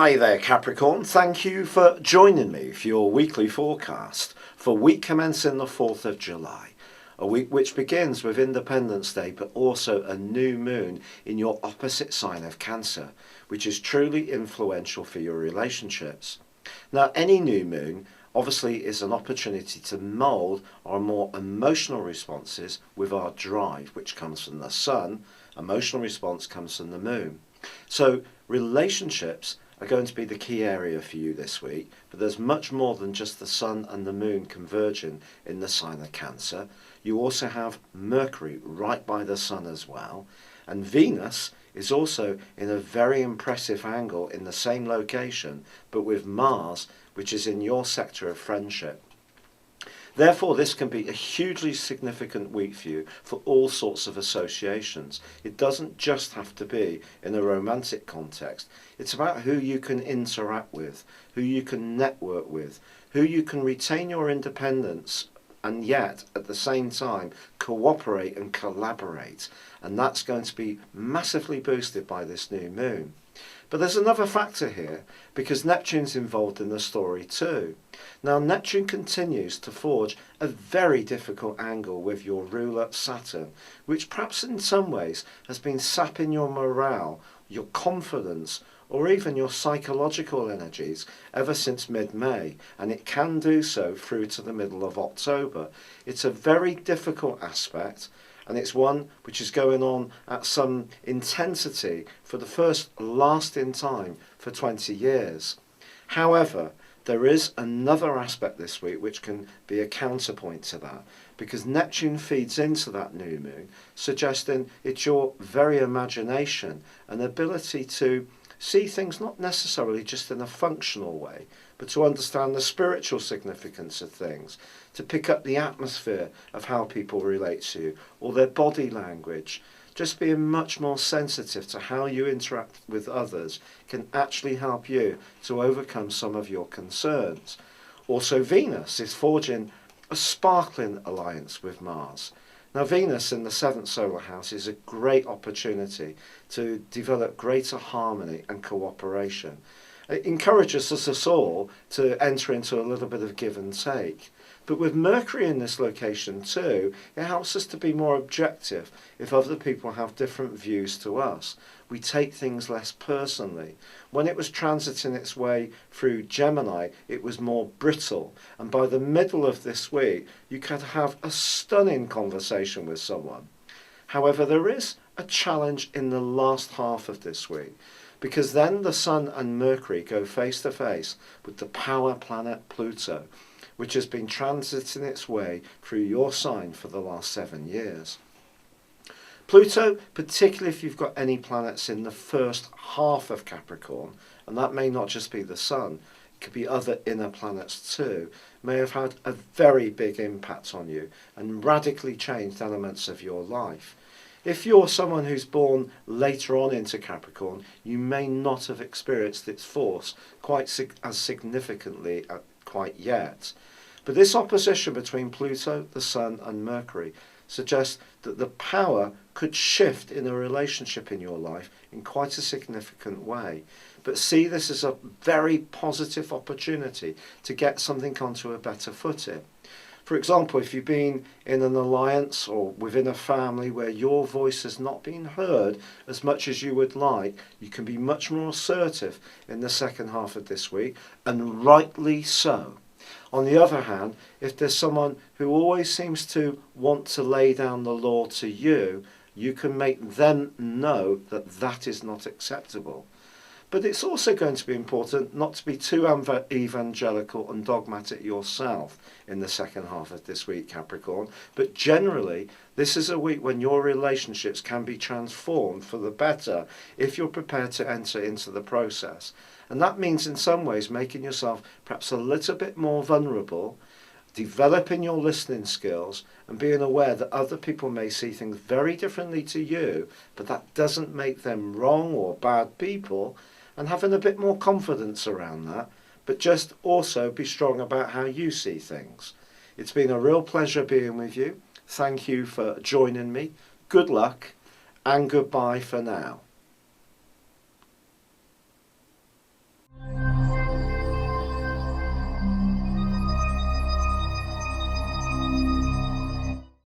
Hi there Capricorn, thank you for joining me for your weekly forecast for week commencing the 4th of July, a week which begins with Independence Day but also a new moon in your opposite sign of Cancer, which is truly influential for your relationships. Now any new moon obviously is an opportunity to mould our more emotional responses with our drive, which comes from the sun. Emotional response comes from the moon. So relationships are going to be the key area for you this week, but there's much more than just the sun and the moon converging in the sign of Cancer. You also have Mercury right by the sun as well, and Venus is also in a very impressive angle in the same location, but with Mars, which is in your sector of friendship. Therefore, this can be a hugely significant week for you for all sorts of associations. It doesn't just have to be in a romantic context. It's about who you can interact with, who you can network with, who you can retain your independence and yet at the same time cooperate and collaborate. And that's going to be massively boosted by this new moon. But there's another factor here, because Neptune's involved in the story too. Now Neptune continues to forge a very difficult angle with your ruler Saturn, which perhaps in some ways has been sapping your morale, your confidence, or even your psychological energies ever since mid-May, and it can do so through to the middle of October. It's a very difficult aspect, and it's one which is going on at some intensity for the first lasting time for 20 years. However, there is another aspect this week which can be a counterpoint to that, because Neptune feeds into that new moon, suggesting it's your very imagination and ability to see things not necessarily just in a functional way, but to understand the spiritual significance of things, to pick up the atmosphere of how people relate to you, or their body language. Just being much more sensitive to how you interact with others can actually help you to overcome some of your concerns. Also, Venus is forging a sparkling alliance with Mars. Now Venus in the 7th solar house is a great opportunity to develop greater harmony and cooperation. It encourages us all to enter into a little bit of give and take. But with Mercury in this location too, it helps us to be more objective if other people have different views to us. We take things less personally. When it was transiting its way through Gemini, it was more brittle. And by the middle of this week, you could have a stunning conversation with someone. However, there is a challenge in the last half of this week, because then the Sun and Mercury go face to face with the power planet Pluto, which has been transiting its way through your sign for the last 7 years. Pluto, particularly if you've got any planets in the first half of Capricorn, and that may not just be the Sun, it could be other inner planets too, may have had a very big impact on you and radically changed elements of your life. If you're someone who's born later on into Capricorn, you may not have experienced its force quite as significantly quite yet. But this opposition between Pluto, the Sun and Mercury suggests that the power could shift in a relationship in your life in quite a significant way. But see this as a very positive opportunity to get something onto a better footing. For example, if you've been in an alliance or within a family where your voice has not been heard as much as you would like, you can be much more assertive in the second half of this week, and rightly so. On the other hand, if there's someone who always seems to want to lay down the law to you, you can make them know that that is not acceptable. But it's also going to be important not to be too evangelical and dogmatic yourself in the second half of this week, Capricorn. But generally, this is a week when your relationships can be transformed for the better if you're prepared to enter into the process. And that means in some ways making yourself perhaps a little bit more vulnerable, developing your listening skills and being aware that other people may see things very differently to you, but that doesn't make them wrong or bad people, and having a bit more confidence around that, but just also be strong about how you see things. It's been a real pleasure being with you. Thank you for joining me. Good luck and goodbye for now.